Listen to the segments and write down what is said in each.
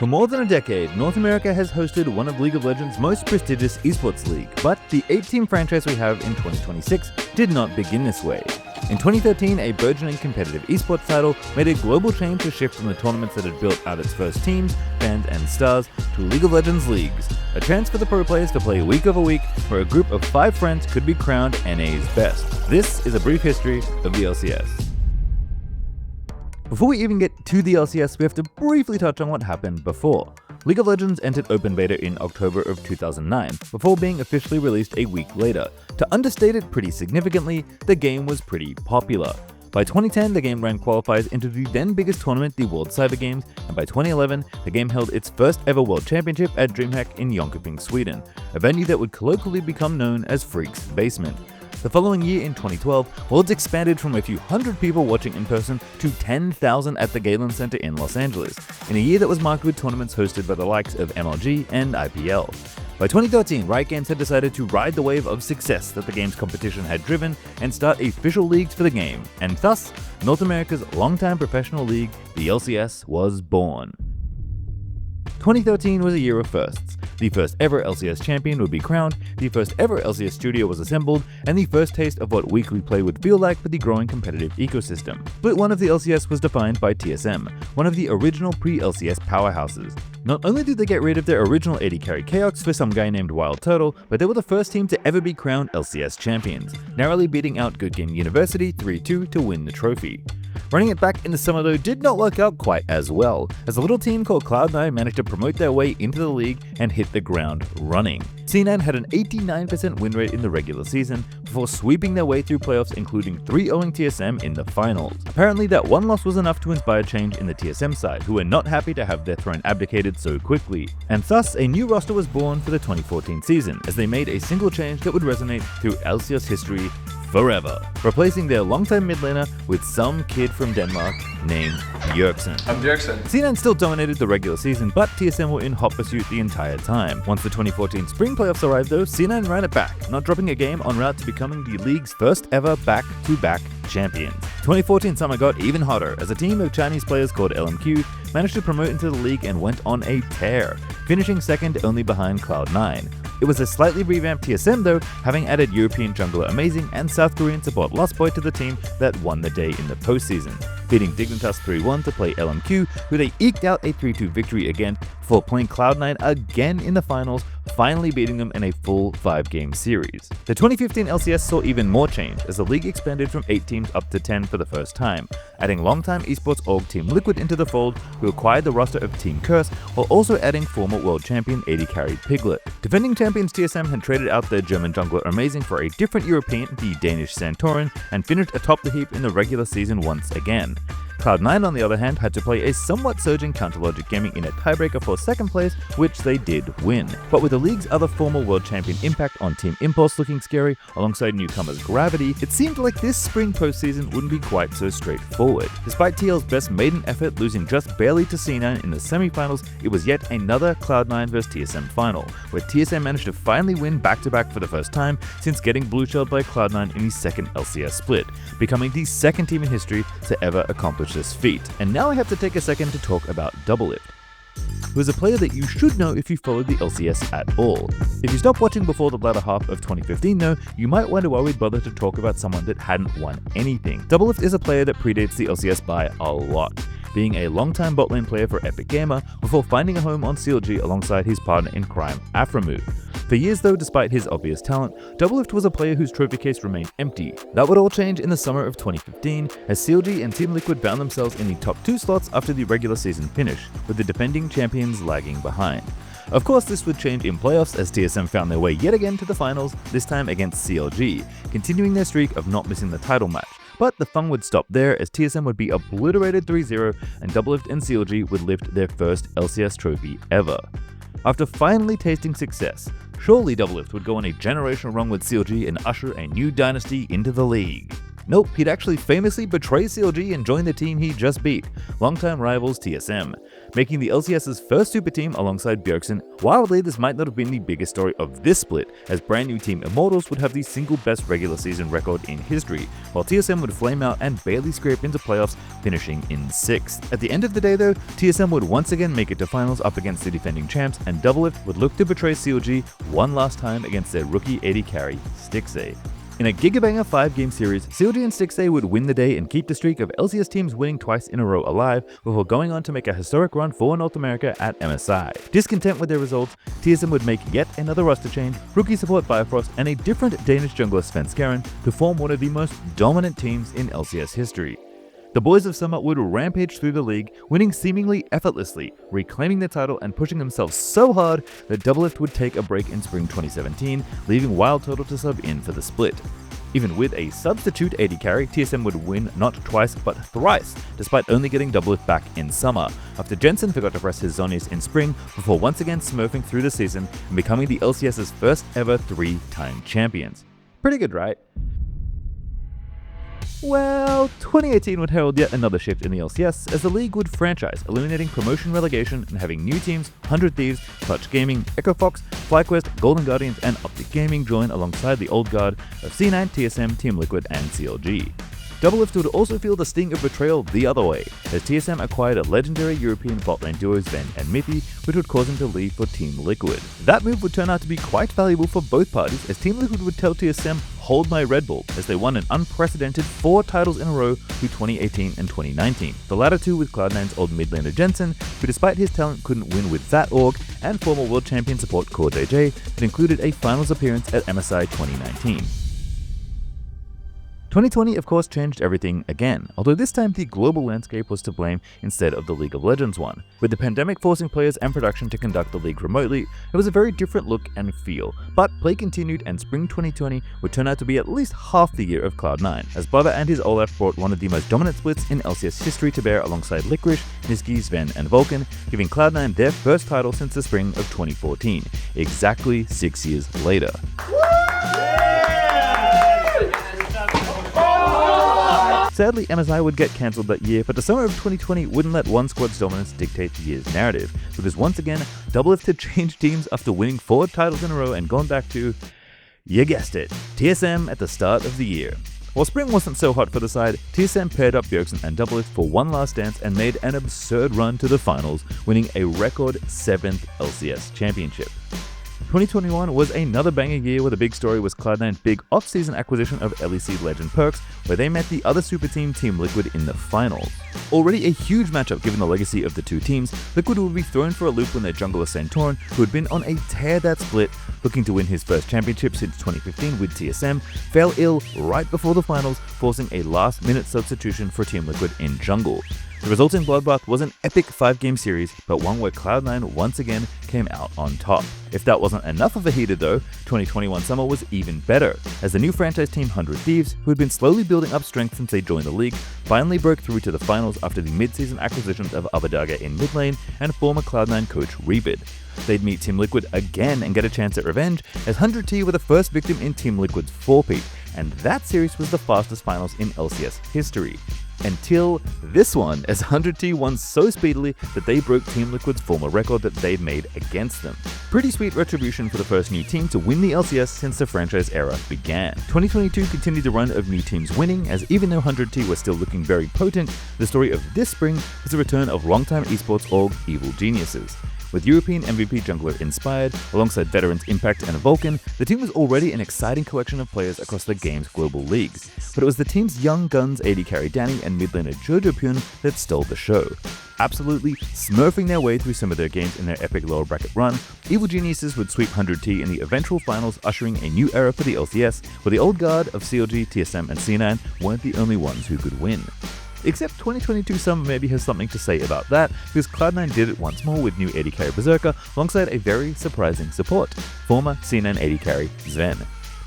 For more than a decade, North America has hosted one of League of Legends' most prestigious esports league, but the 8-team franchise we have in 2026 did not begin this way. In 2013, a burgeoning competitive esports title made a global change to shift from the tournaments that had built out its first teams, fans, and stars to League of Legends leagues, a chance for the pro players to play week over week where a group of 5 friends could be crowned NA's best. This is a brief history of the LCS. Before we even get to the LCS, we have to briefly touch on what happened before. League of Legends entered open beta in October of 2009, before being officially released a week later. To understate it pretty significantly, the game was pretty popular. By 2010, the game ran qualifiers into the then biggest tournament, the World Cyber Games, and by 2011, the game held its first ever World Championship at DreamHack in Jönköping, Sweden, a venue that would colloquially become known as Freak's Basement. The following year, in 2012, Worlds expanded from a few hundred people watching in person to 10,000 at the Galen Center in Los Angeles, in a year that was marked with tournaments hosted by the likes of MLG and IPL. By 2013, Riot Games had decided to ride the wave of success that the game's competition had driven and start official leagues for the game, and thus, North America's longtime professional league, the LCS, was born. 2013 was a year of firsts. The first ever LCS champion would be crowned, the first ever LCS studio was assembled, and the first taste of what weekly play would feel like for the growing competitive ecosystem. Split 1 of the LCS was defined by TSM, one of the original pre-LCS powerhouses. Not only did they get rid of their original AD carry Chaos for some guy named Wild Turtle, but they were the first team to ever be crowned LCS champions, narrowly beating out Good Game University 3-2 to win the trophy. Running it back in the summer though did not work out quite as well, as a little team called Cloud9 managed to promote their way into the league and hit the ground running. C9 had an 89% win rate in the regular season, before sweeping their way through playoffs, including 3-0ing TSM in the finals. Apparently that one loss was enough to inspire change in the TSM side, who were not happy to have their throne abdicated so quickly, and thus a new roster was born for the 2014 season, as they made a single change that would resonate through LCS history forever, replacing their longtime mid laner with some kid from Denmark named Bjergsen. I'm Bjergsen. C9 still dominated the regular season, but TSM were in hot pursuit the entire time. Once the 2014 spring playoffs arrived though, C9 ran it back, not dropping a game en route to becoming the league's first ever back-to-back champions. 2014 summer got even hotter as a team of Chinese players called LMQ managed to promote into the league and went on a tear, finishing second only behind Cloud9. It was a slightly revamped TSM though, having added European jungler Amazing and South Korean support Lost Boy to the team that won the day in the postseason, beating Dignitas 3-1 to play LMQ, who they eked out a 3-2 victory again before playing Cloud9 again in the finals, finally beating them in a full 5-game series. The 2015 LCS saw even more change as the league expanded from 8 teams up to 10 for the first time, adding longtime esports org Team Liquid into the fold, who acquired the roster of Team Curse, while also adding former world champion AD carry Piglet. Defending champions TSM had traded out their German jungler Amazing for a different European, the Danish Santorin, and finished atop the heap in the regular season once again. Cloud9 on the other hand had to play a somewhat surging Counterlogic Gaming in a tiebreaker for second place, which they did win. But with the league's other former world champion Impact on Team Impulse looking scary, alongside newcomers Gravity, it seemed like this spring postseason wouldn't be quite so straightforward. Despite TL's best maiden effort losing just barely to C9 in the semifinals, it was yet another Cloud9 vs TSM final, where TSM managed to finally win back-to-back for the first time since getting blue-shelled by Cloud9 in the second LCS split, becoming the second team in history to ever accomplish this feat. And now I have to take a second to talk about Doublelift, who is a player that you should know if you followed the LCS at all. If you stopped watching before the latter half of 2015 though, you might wonder why we'd bother to talk about someone that hadn't won anything. Doublelift is a player that predates the LCS by a lot, being a long-time bot lane player for Epic Gamer before finding a home on CLG alongside his partner in crime, Aframu. For years though, despite his obvious talent, Doublelift was a player whose trophy case remained empty. That would all change in the summer of 2015, as CLG and Team Liquid found themselves in the top 2 slots after the regular season finish, with the defending champions lagging behind. Of course, this would change in playoffs as TSM found their way yet again to the finals, this time against CLG, continuing their streak of not missing the title match. But the fun would stop there as TSM would be obliterated 3-0 and Doublelift and CLG would lift their first LCS trophy ever. After finally tasting success, surely Doublelift would go on a generational run with CLG and usher a new dynasty into the league. Nope, he'd actually famously betray CLG and join the team he just beat, longtime rivals TSM, making the LCS's first super team alongside Bjergsen. Wildly, this might not have been the biggest story of this split, as brand new team Immortals would have the single best regular season record in history, while TSM would flame out and barely scrape into playoffs, finishing in 6th. At the end of the day though, TSM would once again make it to finals up against the defending champs, and Doublelift would look to betray CLG one last time against their rookie AD carry, Stixxay. In a gigabanger 5-game series, CLG and Stixxay would win the day and keep the streak of LCS teams winning twice in a row alive, before going on to make a historic run for North America at MSI. Discontent with their results, TSM would make yet another roster change, rookie support Bifrost, and a different Danish jungler Sven Skaren to form one of the most dominant teams in LCS history. The Boys of Summer would rampage through the league, winning seemingly effortlessly, reclaiming the title and pushing themselves so hard that Doublelift would take a break in spring 2017, leaving Wild Turtle to sub in for the split. Even with a substitute AD carry, TSM would win not twice but thrice, despite only getting Doublelift back in summer, after Jensen forgot to press his Zonius in spring before once again smurfing through the season and becoming the LCS's first ever 3-time champions. Pretty good, right? Well, 2018 would herald yet another shift in the LCS, as the league would franchise, eliminating promotion relegation and having new teams, 100 Thieves, Clutch Gaming, Echo Fox, FlyQuest, Golden Guardians, and Optic Gaming join alongside the old guard of C9, TSM, Team Liquid, and CLG. Doublelift would also feel the sting of betrayal the other way, as TSM acquired a legendary European bot lane duo Sven and Mithy, which would cause him to leave for Team Liquid. That move would turn out to be quite valuable for both parties, as Team Liquid would tell TSM, "Hold my Red Bull," as they won an unprecedented 4 titles in a row through 2018 and 2019, the latter two with Cloud9's old mid laner Jensen, who despite his talent couldn't win with that org, and former world champion support Core JJ, that included a finals appearance at MSI 2019. 2020 of course changed everything again, although this time the global landscape was to blame instead of the League of Legends one. With the pandemic forcing players and production to conduct the league remotely, it was a very different look and feel, but play continued and spring 2020 would turn out to be at least half the year of Cloud9, as Bubba and his Olaf brought one of the most dominant splits in LCS history to bear alongside Licorice, Niski, Sven, and Vulcan, giving Cloud9 their first title since the spring of 2014, exactly 6 years later. Sadly, MSI would get cancelled that year, but the summer of 2020 wouldn't let one squad's dominance dictate the year's narrative, because once again, Doublelift had changed teams after winning 4 titles in a row and gone back to, you guessed it, TSM at the start of the year. While spring wasn't so hot for the side, TSM paired up Bjergsen and Doublelift for one last dance and made an absurd run to the finals, winning a record 7th LCS championship. 2021 was another banger year where the big story was Cloud9's big off-season acquisition of LEC legend Perkz, where they met the other super team Team Liquid in the finals. Already a huge matchup given the legacy of the two teams, Liquid would be thrown for a loop when their jungler Santorin, who had been on a tear that split, looking to win his first championship since 2015 with TSM, fell ill right before the finals, forcing a last-minute substitution for Team Liquid in jungle. The resulting bloodbath was an epic 5-game series, but one where Cloud9 once again came out on top. If that wasn't enough of a heater though, 2021 summer was even better, as the new franchise team 100 Thieves, who had been slowly building up strength since they joined the league, finally broke through to the finals after the mid-season acquisitions of Abadaga in mid lane and former Cloud9 coach Rebid. They'd meet Team Liquid again and get a chance at revenge, as 100T were the first victim in Team Liquid's 4-peat, and that series was the fastest finals in LCS history. Until this one, as 100T won so speedily that they broke Team Liquid's former record that they'd made against them. Pretty sweet retribution for the first new team to win the LCS since the franchise era began. 2022 continued the run of new teams winning, as even though 100T was still looking very potent, the story of this spring was the return of longtime esports org Evil Geniuses. With European MVP jungler Inspired, alongside veterans Impact and Vulcan, the team was already an exciting collection of players across the game's global leagues. But it was the team's young guns AD carry Danny and mid laner Jojo Pyun that stole the show. Absolutely smurfing their way through some of their games in their epic lower bracket run, Evil Geniuses would sweep 100T in the eventual finals, ushering a new era for the LCS, where the old guard of CLG, TSM, and C9 weren't the only ones who could win. Except 2022 summer maybe has something to say about that, because Cloud9 did it once more with new AD carry Berserker alongside a very surprising support, former C9 AD carry Sven.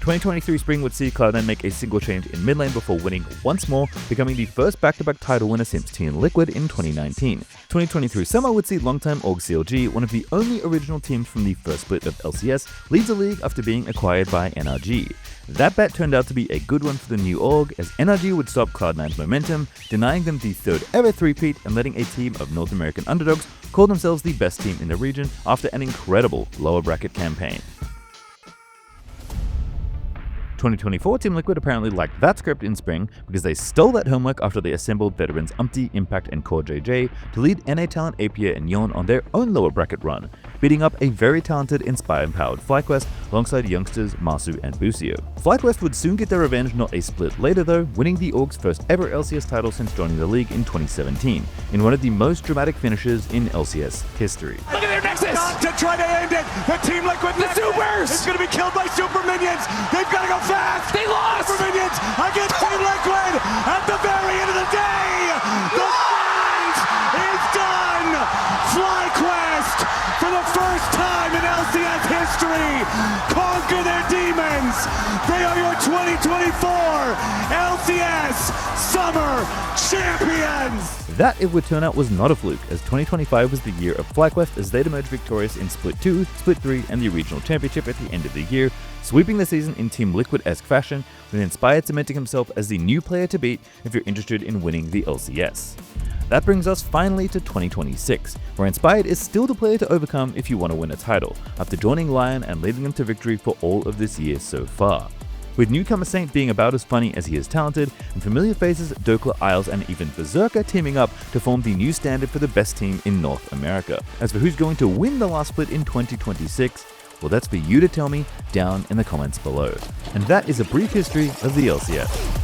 2023 Spring would see Cloud9 make a single change in mid lane before winning once more, becoming the first back-to-back title winner since Team Liquid in 2019. 2023 Summer would see longtime Org CLG, one of the only original teams from the first split of LCS, leads the league after being acquired by NRG. That bet turned out to be a good one for the new org, as NRG would stop Cloud9's momentum, denying them the third ever three-peat and letting a team of North American underdogs call themselves the best team in the region after an incredible lower bracket campaign. 2024 Team Liquid apparently lacked that script in spring because they stole that homework after they assembled veterans Umpty, Impact, and Core JJ to lead NA talent Apia and Yon on their own lower bracket run, beating up a very talented Inspire-empowered FlyQuest alongside youngsters Masu and Busio. FlyQuest would soon get their revenge not a split later though, winning the org's first ever LCS title since joining the league in 2017, in one of the most dramatic finishes in LCS history. Look at their Nexus! Not to try to end it! The Team Liquid the Supers! It's gonna be killed by Super Minions! They've gotta go fast! They lost! Super Minions against Team Liquid! At the very end of the day! The fight is done! FlyQuest, for the first time in LCS history, conquer their demons! They are your 2024 LCS Summer Champions! That, it would turn out, was not a fluke, as 2025 was the year of FlyQuest as they'd emerge victorious in Split 2, Split 3, and the Regional Championship at the end of the year, sweeping the season in Team Liquid-esque fashion, with Inspire cementing himself as the new player to beat if you're interested in winning the LCS. That brings us finally to 2026, where Inspired is still the player to overcome if you want to win a title, after joining Lion and leading them to victory for all of this year so far. With newcomer Saint being about as funny as he is talented, and familiar faces Dokla, Isles, and even Berserker teaming up to form the new standard for the best team in North America. As for who's going to win the last split in 2026, well, that's for you to tell me down in the comments below. And that is a brief history of the LCS.